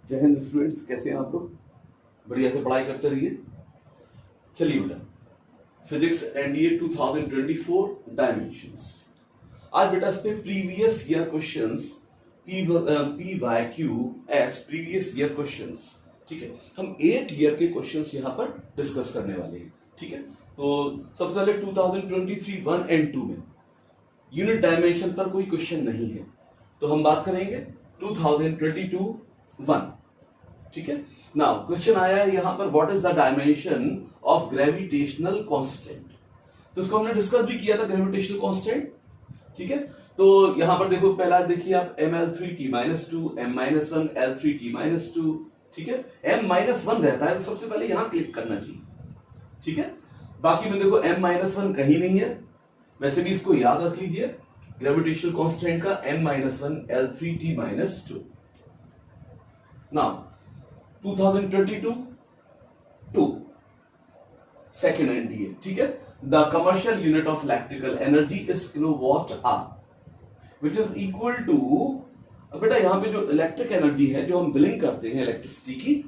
जय हिंद स्टूडेंट्स, कैसे हैं आप लोग? बढ़िया से पढ़ाई करते रहिए। चलिए बेटा, फिजिक्स एनडीए 2024 डायमेंशंस। आज बेटा इस पे previous year questions PYQS previous year questions, ठीक है। हम 8 ईयर के क्वेश्चंस यहाँ पर डिस्कस करने वाले हैं, ठीक है। तो सबसे पहले 2023 1 एंड 2 में यूनिट डायमेंशन पर कोई क्वेश्चन नहीं है, तो हम बात करेंगे 2022 1, ठीक है। नाउ क्वेश्चन आया है यहां पर, what is the dimension of gravitational constant. तो इसको हमने डिस्कस भी किया था, ग्रेविटेशनल कांस्टेंट, ठीक है। तो यहां पर देखो, पहला देखिए आप ml3t-2 m-1 l3t-2, ठीक है। m-1 रहता है तो सबसे पहले यहां क्लिक करना चाहिए, ठीक है। बाकी में देखो m-1 कहीं नहीं है, वैसे भी इसको याद रख लीजिए, ग्रेविटेशनल कांस्टेंट का m-1 l3t-2। Now 2022 2 second NDA, ठीक है। The commercial unit of electrical energy is kilowatt hour which is equal to, बेटा यहां पे जो इलेक्ट्रिक एनर्जी है जो हम बिलिंग करते हैं इलेक्ट्रिसिटी की,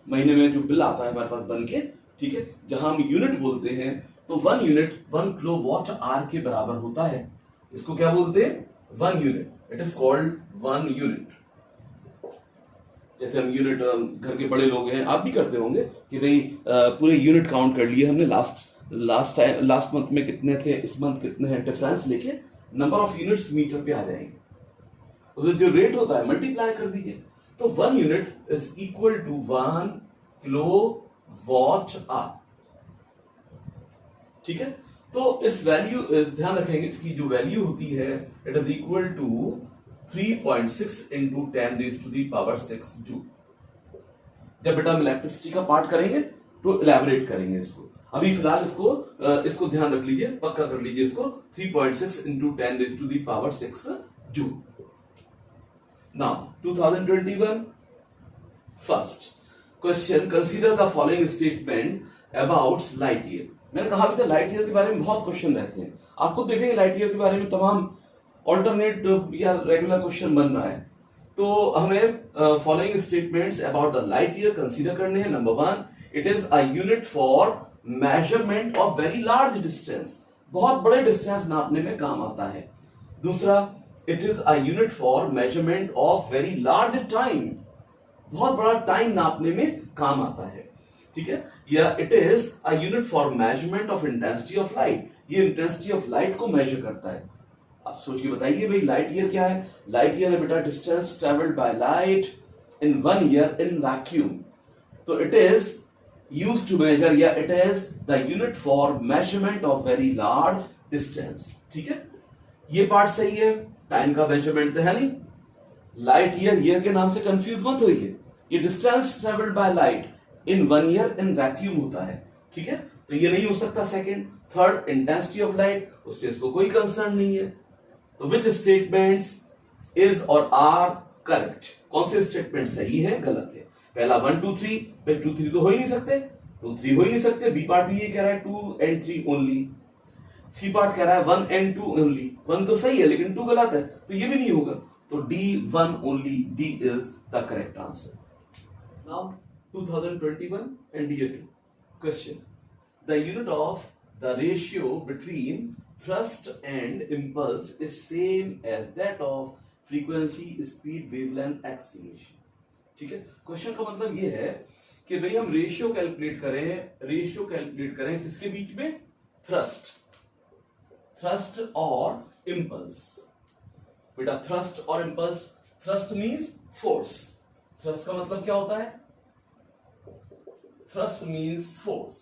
महीने में जो बिल आता है हमारे पास बन के, ठीक है, जहां हम यूनिट बोलते हैं तो 1 यूनिट 1 किलोवाट आवर के बराबर होता है। इसको क्या बोलते हैं? 1 unit. It is called 1 unit. जैसे हम यूनिट, घर के बड़े लोग हैं, आप भी करते होंगे कि भाई पूरे यूनिट काउंट कर लिए हमने, लास्ट मंथ में कितने थे, इस मंथ कितने हैं, डिफरेंस लेके नंबर ऑफ यूनिट्स मीटर पे आ जाएंगे, उसमें जो रेट होता है मल्टीप्लाई कर दीजिए, तो 1 unit is equal to 1 kilowatt hour, ठीक है। तो इस वैल्यू, ध्यान रखेंगे, इसकी जो वैल्यू होती है it is equal to 3.6 into 10⁻⁶ joule. जब बेटा हम इलेक्ट्रिसिटी का पार्ट करेंगे तो इलेबोरेट करेंगे इसको, अभी फिलहाल इसको ध्यान रख लीजिए, पक्का कर लीजिए इसको, 3.6 into 10⁻⁶ joule. Now 2021 first question, consider the following statement about light year. मैंने कहा अभी तो लाइट ईयर के बारे में बहुत क्वेश्चन रहते हैं, आप खुद देखेंगे लाइट ईयर के बारे में तमाम ऑल्टरनेट या रेगुलर क्वेश्चन बन रहा है। तो हमें following statements about the light year consider करने हैं। Number 1, it is a unit for measurement of very large distance, बहुत बड़े डिस्टेंस नापने में काम आता है। दूसरा, it is a unit for measurement of very large time, बहुत बड़ा टाइम नापने में काम आता है, ठीक है। या it is a unit for measurement of intensity of light, ये इंटेंसिटी ऑफ लाइट को मेजर करता है। आप सोचिए, बताइए भाई लाइट ईयर क्या है? लाइट ईयर है बेटा distance travelled by light in 1 year in vacuum. तो it is used to measure, या it is the unit for measurement of very large distance, ठीक है। ये पार्ट सही है, टाइम का मेजरमेंट तो है नहीं। लाइट ईयर के नाम से कंफ्यूज मत होइए, ये distance travelled by light in 1 year in vacuum होता है, ठीक है। तो ये नहीं हो सकता। Second, third, intensity of light, उससे इसको कोई कंसर्न नहीं है। तो विच स्टेटमेंट्स इज और आर करेक्ट, कौन से स्टेटमेंट सही है गलत है? पहला 1 2 3, भाई 2 3 तो हो ही नहीं सकते, 2 3 हो ही नहीं सकते। बी पार्ट भी ये कह रहा है 2 and 3 ओनली, सी पार्ट कह रहा है 1 and 2 ओनली। 1 तो सही है लेकिन 2 गलत है, तो ये भी नहीं होगा। तो D 1 only, D is the correct answer. Now 2021 and year 2 question, the unit of the ratio between thrust and impulse is same as that of frequency, speed, wavelength, acceleration, ठीक है। क्वेश्चन का मतलब ये है कि भाई हम रेशियो कैलकुलेट करें किसके बीच में? थ्रस्ट और इम्पल्स। बेटा थ्रस्ट और impulse, thrust means force, thrust का मतलब क्या होता है? Thrust means force.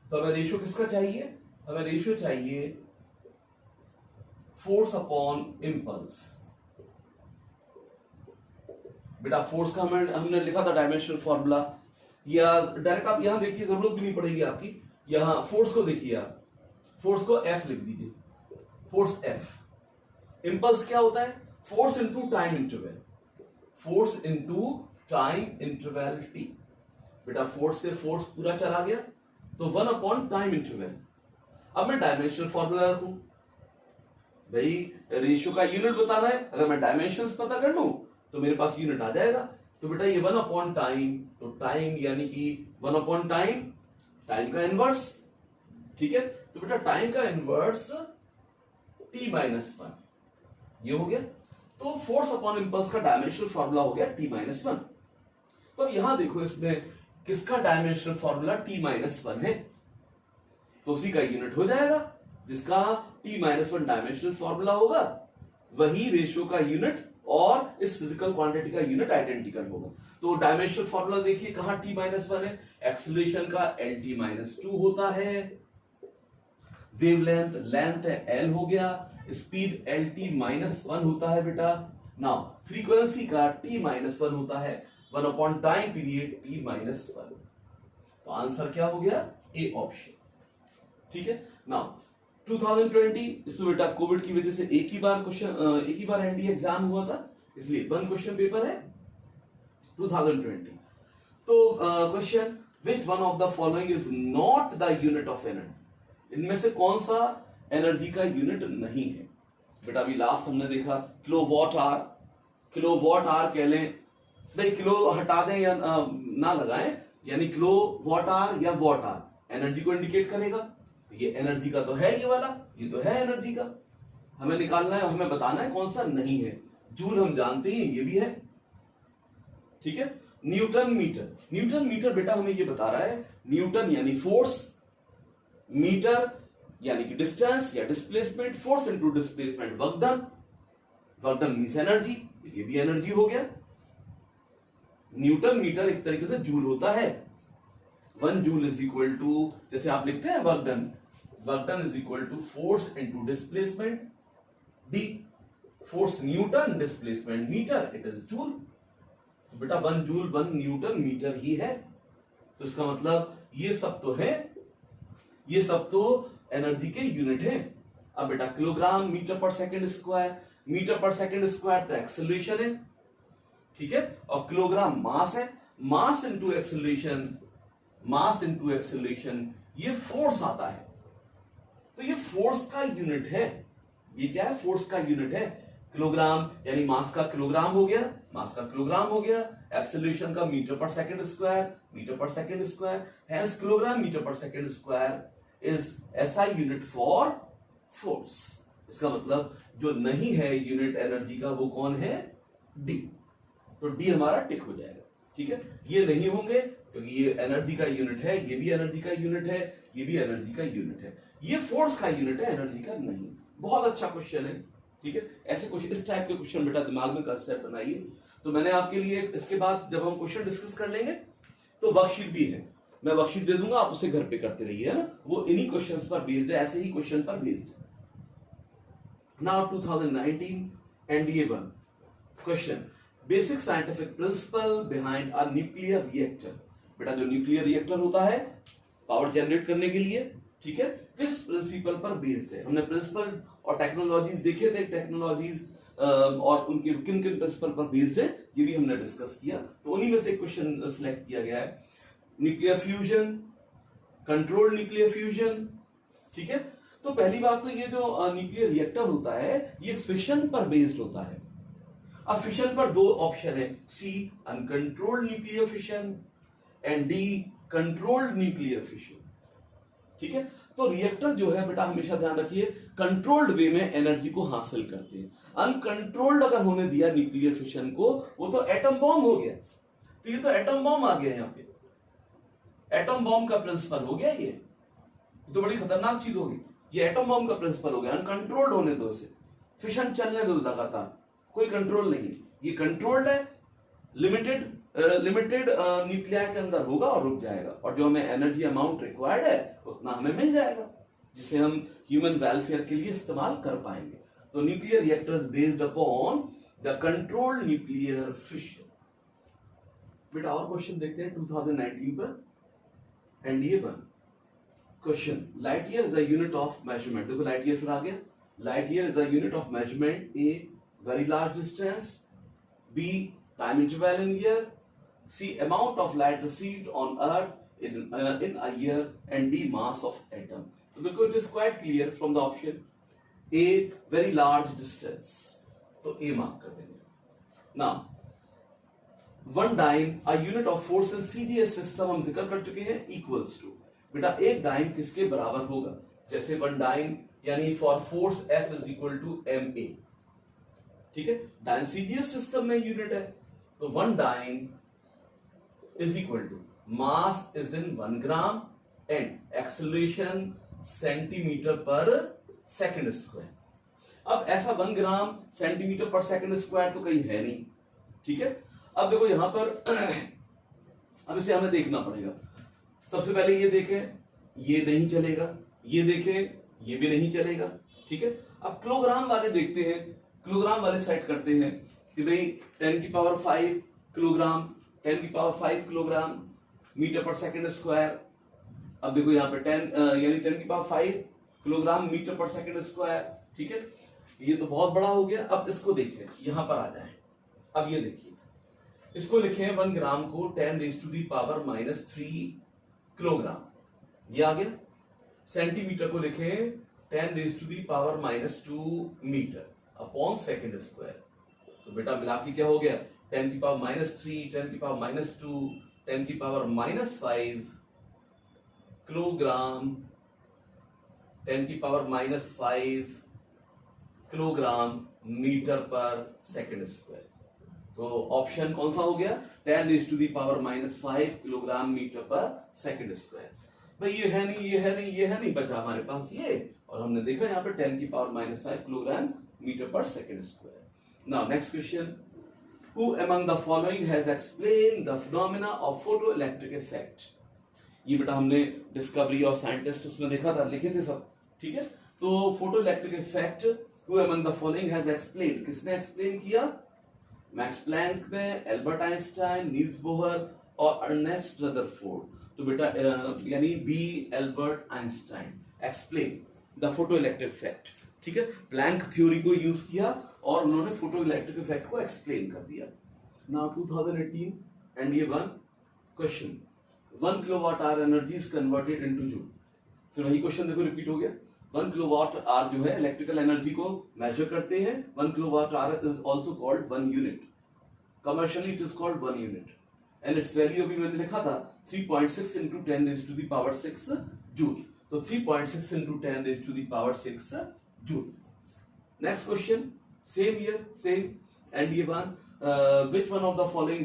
तो हमें रेशियो किसका चाहिए? हमें रेशियो चाहिए फोर्स अपॉन इम्पल्स। बेटा फोर्स का हमने लिखा था डायमेंशनल फॉर्मूला, या डायरेक्ट आप यहां देखिए, जरूरत भी नहीं पड़ेगी आपकी, यहां फोर्स को देखिए, आप फोर्स को F लिख दीजिए, फोर्स F। इम्पल्स क्या होता है? Force into time interval, force into time interval T। बेटा फोर्स से फोर्स पूरा चला गया तो 1 अपॉन टाइम इंटरवल। अब मैं डायमेंशनल फॉर्मूला रखूं, भाई रेशियो का यूनिट बताना है, अगर मैं डायमेंशंस पता कर लूं तो मेरे पास यूनिट आ जाएगा। तो बेटा ये 1 अपॉन टाइम, तो टाइम यानी कि 1 अपॉन टाइम, टाइम का इनवर्स, ठीक है। तो बेटा टाइम का इनवर्स t माइनस 1, ये हो गया। तो फोर्स अपॉन इंपल्स का डायमेंशनल फॉर्मूला हो गया t माइनस 1। तो यहां देखो इसमें किसका डायमेंशनल फॉर्मूला t माइनस 1 है, तो उसी का यूनिट हो जाएगा जिसका t माइनस 1 डायमेंशनल फॉर्मूला होगा, वही रेशियो का यूनिट और इस फिजिकल क्वांटिटी का यूनिट आइडेंटिकल होगा। तो डायमेंशनल फॉर्मूला देखिए कहां t माइनस 1 है, एक्सेलरेशन का lt माइनस 2 होता है, वेवलेंथ लेंथ है l हो गया, स्पीड lt माइनस 1 होता है बेटा। नाउ फ्रीक्वेंसी का t माइनस 1 होता है, 1 upon time period t minus 1। तो आंसर क्या हो गया, ए ऑप्शन, ठीक है। नाउ 2020, इसमें बेटा कोविड की वजह से एक ही बार एनडीए एग्जाम हुआ था, इसलिए 1 क्वेश्चन पेपर है 2020। तो question, which one of the following is not the unit of energy, इनमें से कौन सा एनर्जी का यूनिट नहीं है। बेटा अभी लास्ट हमने देखा किलोवाट आवर कह लें, भाई किलो हटा दें या ना लगाएं, यानी किलोवाट आवर या वॉट आवर एनर्जी को इंडिकेट करेगा। ये एनर्जी का तो है, ये वाला, ये तो है एनर्जी का, हमें निकालना है, हमें बताना है कौन सा नहीं है। जूल हम जानते हैं, ये भी है, ठीक है। न्यूटन मीटर बेटा हमें ये बता रहा है, न्यूटन यानी फोर्स, मीटर यानी कि डिस्टेंस या displacement, force into displacement work done means energy, ये भी एनर्जी हो गया। न्यूटन मीटर एक तरीके से जूल होता है, 1 जूल इज इक्वल टू, जैसे आप लिखते हैं work done is equal to force into displacement D, force newton, displacement metre, it is joule. तो बेटा 1 जूल 1 न्यूटन मीटर ही है। तो इसका मतलब ये सब तो है, ये सब तो एनर्जी के यूनिट है। अब बेटा kilogram metre per second square तो एक्सेलरेशन है, ठीक है, और किलोग्राम मास है, मास इनटू एक्सेलरेशन ये फोर्स आता है। तो ये फोर्स का यूनिट है, ये क्या है, फोर्स का यूनिट है। किलोग्राम यानी मास का किलोग्राम हो गया, एक्सेलरेशन का metre per second square, hence kilogram metre per second square is SI unit for force. इसका मतलब जो नहीं है यूनिट एनर्जी का वो कौन है, डी। तो डी हमारा टिक हो जाएगा, ठीक है। ये नहीं होंगे क्योंकि ये एनर्जी का यूनिट है, ये भी एनर्जी का यूनिट है, ये भी एनर्जी का यूनिट है, ये फोर्स का यूनिट है, एनर्जी का नहीं। बहुत अच्छा क्वेश्चन है, ठीक है। ऐसे क्वेश्चन, इस टाइप के क्वेश्चन बेटा दिमाग में कंसेप्ट बनाइए। तो मैंने आपके लिए इसके बाद जब हम क्वेश्चन डिस्कस कर लेंगे तो वर्कशीट भी है, मैं वर्कशीट दे दूंगा, आप उसे घर पे करते रहिए, है ना, वो इन्हीं क्वेश्चंस पर बेस्ड है, ऐसे ही क्वेश्चन पर बेस्ड है। Now 2019 NDA 1 question, basic scientific principle behind a nuclear reactor. बेटा जो न्यूक्लियर रिएक्टर होता है पावर जनरेट करने के लिए, ठीक है, किस प्रिंसिपल पर बेस्ड है। हमने प्रिंसिपल और टेक्नोलॉजीज देखे थे, टेक्नोलॉजीज और उनके किन किन प्रिंसिपल पर बेस्ड है ये भी हमने डिस्कस किया। तो उन्हीं में से एक क्वेश्चन सिलेक्ट किया गया है, nuclear fusion, controlled nuclear fusion, ठीक है। तो पहली बात तो ये जो न्यूक्लियर रिएक्टर होता है ये फिशन पर बेस्ड होता है। अब फिशन पर 2 ऑप्शन है, C uncontrolled nuclear fission and D controlled nuclear fission, ठीक है। तो रिएक्टर जो है बेटा हमेशा ध्यान रखिए कंट्रोल्ड वे में एनर्जी को हासिल करते हैं। अनकंट्रोल्ड अगर होने दिया न्यूक्लियर फिशन को, वो तो एटम बॉम्ब हो गया। तो ये तो एटम बॉम्ब आ गया, यहां पे एटम बॉम्ब का प्रिंसिपल हो गया, ये तो बड़ी खतरनाक चीज होगी, ये एटम बॉम्ब का प्रिंसिपल हो गया। अनकंट्रोल्ड होने दो इसे, फिशन चलने दो लगातार, कोई कंट्रोल नहीं है, ये कंट्रोल्ड है, लिमिटेड न्यूक्लियर के अंदर होगा और रुक जाएगा, और जो हमें एनर्जी अमाउंट रिक्वायर्ड है उतना हमें मिल जाएगा, जिसे हम ह्यूमन वेलफेयर के लिए इस्तेमाल कर पाएंगे। तो nuclear reactor is based upon the controlled nuclear fission. बेटा और क्वेश्चन देखते हैं 2019 पर NDA 1 question, light year is the unit of measurement. देखो लाइट ईयर फिर आ गया, light year is the unit of measurement, A very large distance, B time interval in year, C amount of light received on earth in a year, and D mass of atom. So because it is quite clear from the option A very large distance, तो A mark कर देंगे। Now one dyne a unit of force in CGS system हम जिक्र कर चुके हैं equals to, बेटा एक डाइन किसके बराबर होगा, जैसे वन डाइन यानी for force F is equal to M A, ठीक है, डाइन सीजीएस सिस्टम में यूनिट है, तो one dyne is equal to mass is in 1 gram and acceleration centimetre per second square. अब ऐसा 1 gram centimetre per second square तो कहीं है नहीं, ठीक है। अब देखो यहां पर अब इसे हमें देखना पड़ेगा। सबसे पहले ये देखें, ये नहीं चलेगा, ये देखें, ये भी नहीं चलेगा, ठीक है। अब किलोग्राम वाले देखते हैं, किलोग्राम वाले सेट करते हैं कि भाई 10 की पावर 5 किलोग्राम, 10 की power 5 kilogram metre per second square. अब देखो यहाँ पे 10 यानी 10 की power 5 kilogram metre per second square, ठीक है। ये तो बहुत बड़ा हो गया। अब इसको देखें, यहां पर आ जाए। अब ये देखिए, इसको लिखें 1 ग्राम को 10 raise to the power -3 kilogram, ये आ गया। सेंटीमीटर को लिखें 10 raise to the power -2 metre upon second square. तो बेटा मिला के क्या हो गया, 10 की पावर -3, 10 की पावर -2, 10 की पावर -5 किलोग्राम, 10 की power -5 kilogram metre per second square. तो ऑप्शन कौन सा हो गया, 10 raise to the power -5 kilogram metre per second square. भाई ये है नहीं, ये है नहीं, ये है नहीं, बचा हमारे पास ये, और हमने देखा यहाँ पे 10 की power -5 kilogram metre per second square. Now next question, who among the following has explained the phenomena of photoelectric effect. ये बेटा हमने डिस्कवरी और साइंटिस्ट उसमें देखा था, लिखे थे सब, ठीक है। तो photoelectric effect who among the following has explained, किसने एक्सप्लेन किया, मैक्स प्लैंक ने, एल्बर्ट आइंस्टाइन, नील्स बोहर और अर्नेस्ट रदरफोर्ड। तो बेटा यानी B Albert Einstein explain the photoelectric effect, ठीक है। प्लैंक थ्योरी को यूज किया और उन्होंने फोटोइलेक्ट्रिक इफेक्ट को एक्सप्लेन कर दिया। Now 2018 NDA 1 question, 1 kilowatt our energy is converted into joule. फिर वही क्वेश्चन देखो रिपीट हो गया। 1 किलोवाट आवर जो है इलेक्ट्रिकल एनर्जी को मेजर करते हैं। 1 kilowatt our is also called 1 unit, commercially it is called 1 unit and it's value अभी मैंने लिखा था 3.6 into 10 raised to the power 6 joule. तो 3.6 into 10 raised to the power 6 joule. Next question, same year, same NDA 1, which one of the following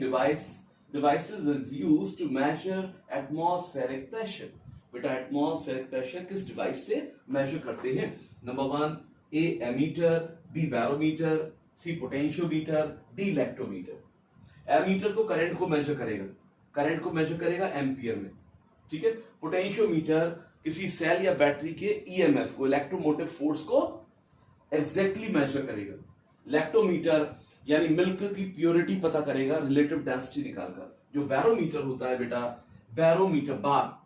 devices is used to measure atmospheric pressure। बेटा atmospheric pressure किस device से major करते हैं। Number 1 ए ammeter, B barometer, सी potentiometer, D electrometer. Ammeter तो current को major करेगा, current को major करेगा एम्पियर में, ठीक है। पोटेंशियोमीटर किसी सेल या बैटरी के ईएमएफ को, इलेक्ट्रोमोटिव फोर्स को एग्जैक्टली मेजर करेगा। इलेक्ट्रोमीटर यानी मिल्क की प्योरिटी पता करेगा रिलेटिव डेंसिटी निकालकर। जो बैरोमीटर होता है बेटा, बैरोमीटर बार,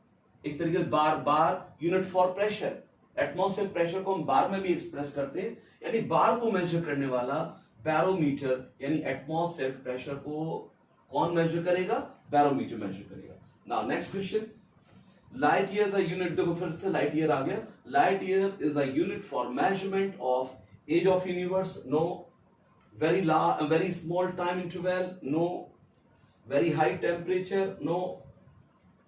एक तरीके से bar unit for pressure, atmospheric pressure को हम बार में भी एक्सप्रेस करते हैं, यानी बार को मेजर करने वाला बैरोमीटर, यानी एटमॉस्फेरिक प्रेशर को कौन मेजर करेगा, बैरोमीटर मेजर करेगा। Now next question, light year the unit, देखो फिर से लाइट ईयर आ गया। Light year is a unit for measurement of age of universe, no. Very small time interval, no. Very high temperature, no.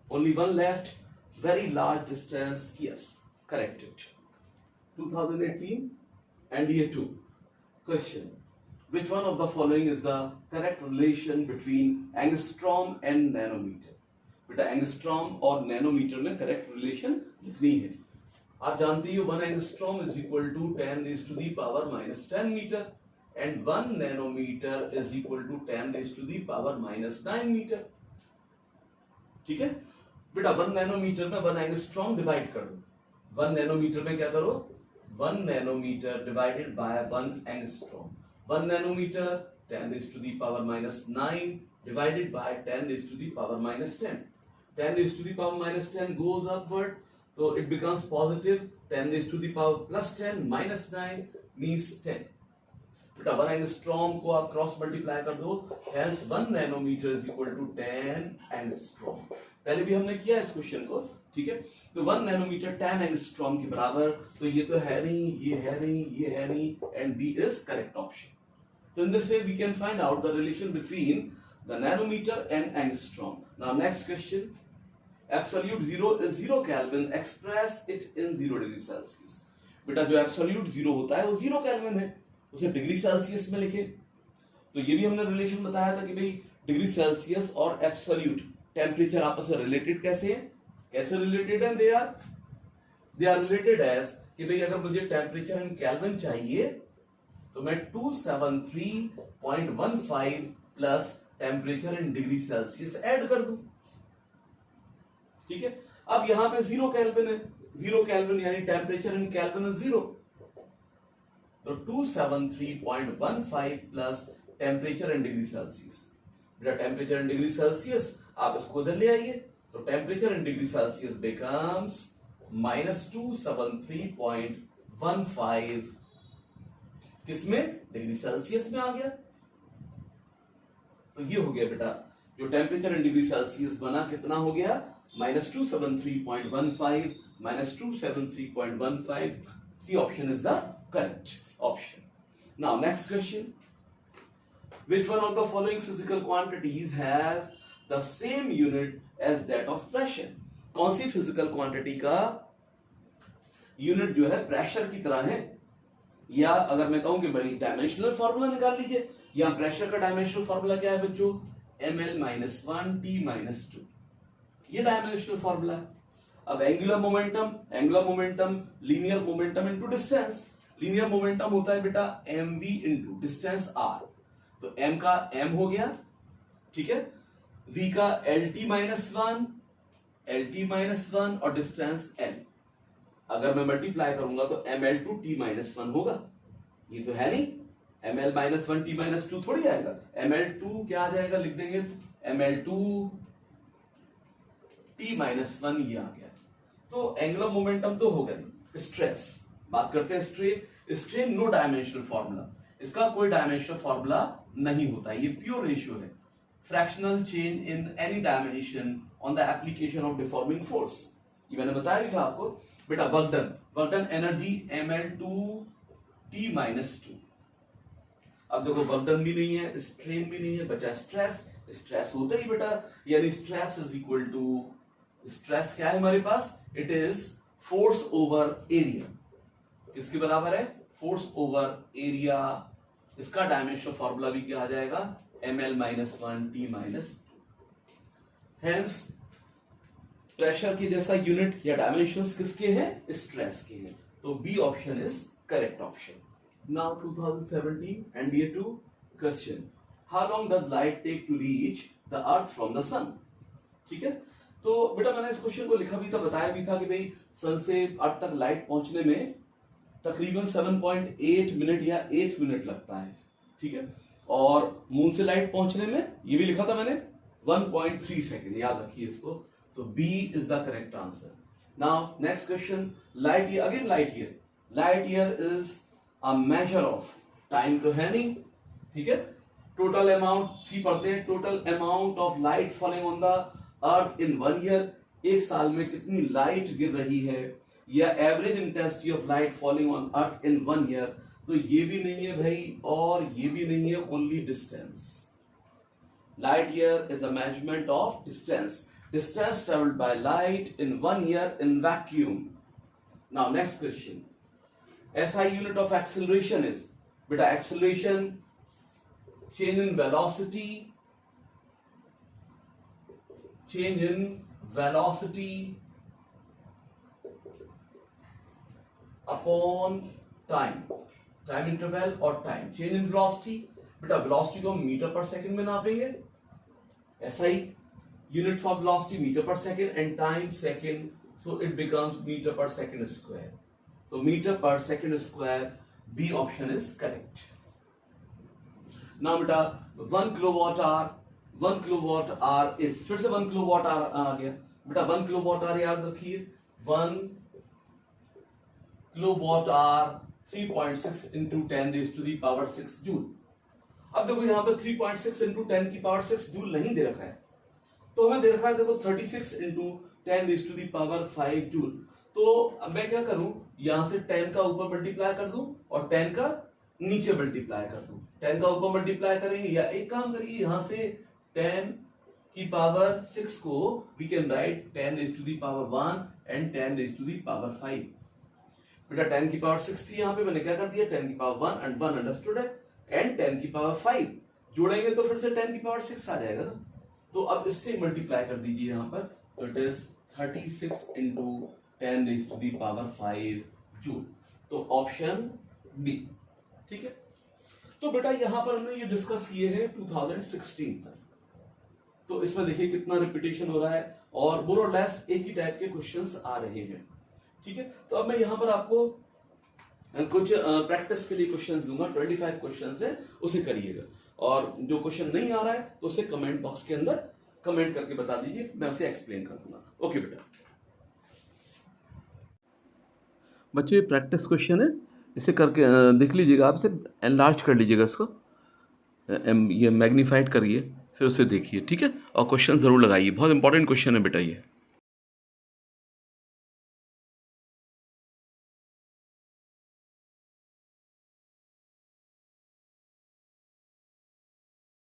Only one left. Very large distance, yes, corrected. 2018 NDA 2 question, which one of the following is the correct relation between angstrom and nanometer। बेटा angstrom और nanometre में correct relation लिखनी है। आप जानते हो 1 angstrom is equal to 10 raise to the power -10 metre and 1 nanometre is equal to 10 raise to the power -9 metre, ठीक है। बेटा 1 नैनोमीटर में 1 एंगस्ट्रॉम डिवाइड कर दो। 1 नैनोमीटर में क्या करो, 1 nanometre divided by 1 angstrom. 1 nanometer 10 raised to the power -9 divided by 10 raised to the power -10. 10 raised to the power -10 goes upward, so it becomes positive. 10 raised to the power +10 -9 means 10. बेटा 1 angstrom को आप cross multiply कर दो, hence 1 nanometer is equal to 10 angstrom. पहले भी हमने किया इस क्वेश्चन को, ठीक है। तो 1 नैनोमीटर 10 एंगस्ट्रॉम के बराबर, तो ये तो है नहीं, ये है नहीं, ये है नहीं, and B is correct option. So in this way we can find out the relation between the nanometer and angstrom. Now next question. Absolute zero is 0 Kelvin. Express it in 0 degree Celsius. बेटा जो absolute zero होता है वो 0 kelvin है, उसे degree Celsius में लिखे. तो ये भी हमने रिलेशन बताया था कि भाई डिग्री सेल्सियस और एब्सोल्यूट टेम्परेचर आपस में रिलेटेड कैसे है, कैसे रिलेटेड है. दे आर रिलेटेड एज कि भाई अगर मुझे टेम्परेचर इन केल्विन चाहिए तो मैं 273.15 plus temperature in degree Celsius add कर दूं. ठीक है. अब यहां पे 0 केल्विन है, 0 केल्विन यानी टेम्परेचर इन केल्विन इज 0. तो 273.15 plus temperature in degree Celsius. बेटा टेम्परेचर इन डिग्री सेल्सियस आप इसको इधर ले आइए तो temperature in degree Celsius becomes -273.15 किसमें, डिग्री सेल्सियस में आ गया. तो ये हो गया बेटा जो टेम्परेचर इन डिग्री सेल्सियस बना कितना हो गया, -273.15 -273.15. C option is the correct option. Now next question. Which one of the following physical quantities has the same unit as that of pressure? कौन सी फिजिकल क्वांटिटी का यूनिट जो है pressure की तरह है, या अगर मैं कहूं कि बड़ी डायमेंशनल फॉर्मूला निकाल लीजिए. यहां प्रेशर का डायमेंशनल फॉर्मूला क्या है बच्चों, ml-1 T-2. ये डायमेंशनल फॉर्मूला है. अब angular momentum linear momentum into distance. Linear momentum होता है बेटा mv इनटू डिस्टेंस r. तो m का m हो गया, ठीक है. v का lt-1 और डिस्टेंस l. अगर मैं मल्टीप्लाई करूंगा तो ml2 t-1 होगा. ये तो है नहीं, ml-1 t-2 थोड़ी आएगा. ml2 क्या आ जाएगा, लिख देंगे ml2 t-1 ये आ गया. तो एंगुलर मोमेंटम तो होगा नहीं. स्ट्रेस बात करते हैं. स्ट्रेन नो डायमेंशनल फॉर्मूला, इसका कोई डायमेंशनल फॉर्मूला नहीं होता है. ये प्योर रेशियो है. Fractional change in any dimension on the application of deforming force. ये मैंने बताया भी था आपको. बेटा वर्क एनर्जी ml2 t-2. अब देखो वर्क डन भी नहीं है, स्ट्रेन भी नहीं है, बचा स्ट्रेस होता ही बेटा, यानी stress is equal to, stress क्या है हमारे पास, it is force over area. किसके बराबर है, फोर्स ओवर एरिया. इसका डायमेंशनल फॉर्मूला भी क्या आ जाएगा, ml-1 t-2. हेंस प्रेशर के जैसा यूनिट या डायमेंशंस किसके हैं, स्ट्रेस के हैं. तो B option is correct option. Now 2017 NDA 2 question. How long does light take to reach the earth from the sun. ठीक है. तो बेटा मैंने इस क्वेश्चन को लिखा भी था, बताया भी था कि भाई सन से अर्थ तक लाइट पहुंचने में तकरीबन 7.8 मिनट या 8 मिनट लगता है. ठीक है. और मून से लाइट पहुंचने में, ये भी लिखा था मैंने, 1.3 सेकेंड. याद रखिए इसको. तो B is the correct answer. Now next question. Light year, again light year is a measure of time. तो है नहीं, ठीक है. टोटल अमाउंट, सी पढ़ते हैं, total amount of light falling on the earth in 1 year. एक साल में कितनी लाइट गिर रही है, या average intensity of light falling on earth in 1 year. तो ये भी नहीं है भाई, और ये भी नहीं है, only distance. Light year is a measurement of distance traveled by light in 1 year in vacuum. Now next question. SI unit of acceleration is, beta acceleration, change in velocity upon time interval or time. Change in velocity, beta velocity को metre per second में नापेंगे. SI unit for velocity meter per second and time second, so it becomes meter per second square. So meter per second square, B option is correct. Now beta 1 kilowatt hour is, फिर से 1 kilowatt hour आ गया बेटा. 1 kilowatt hour याद रखिए, 1 kilowatt hour 3.6 into 10 raised to the power 6 joule. अब देखो यहाँ पे 3.6 into 10 की पावर 6 जूल नहीं दे रखा है, तो हमें दे रखा है देखो 36 into 10 raised to the power 5 joule. तो अब मैं क्या करूं, यहां से 10 का ऊपर मल्टीप्लाई कर दूं और 10 का नीचे मल्टीप्लाई कर दूं. 10 का ऊपर मल्टीप्लाई करेंगे, या एक काम करिए, यहां से 10 की पावर 6 को we can write 10 raise to the power 1 and 10 raise to the power 5। बेटा 10 की पावर 6 थी, यहां पे मैंने क्या कर दिया 10 की पावर 1 एंड 1 अंडरस्टूड है, एंड 10 की पावर 5 जोड़ेंगे तो फिर से 10 की पावर 6 आ जाएगा ना। तो अब इससे मल्टीप्लाई कर दीजिए यहां पर, तो it is 36 into 10 raise to the power 5 joule. तो ऑप्शन बी, ठीक है। तो बेटा यहां पर हमने ये डिस्कस किए हैं 2016 तक। तो इसमें देखिए कितना रिपीटेशन हो रहा है और मोर और लेस एक ही टाइप के क्वेश्चंस आ रहे हैं, ठीक है। तो अब मैं यहां पर आपको कुछ प्रैक्टिस के लिए क्वेश्चंस दूंगा, 25 क्वेश्चंस है, उसे करिएगा, और जो क्वेश्चन नहीं आ रहा है तो उसे कमेंट बॉक्स के अंदर कमेंट करके बता दीजिए, मैं उसे एक्सप्लेन कर दूंगा। ओके बेटा, बच्चों ये प्रैक्टिस क्वेश्चन है, इसे करके देख लीजिएगा, आप इसे एनलार्ज कर लीजिएगा, इसको ये मैग्नीफाइड करिए, फिर उसे देखिए, ठीक है, और क्वेश्चन जरूर लगाइए, बहुत इंपॉर्टेंट क्वेश्चन है बेटा ये।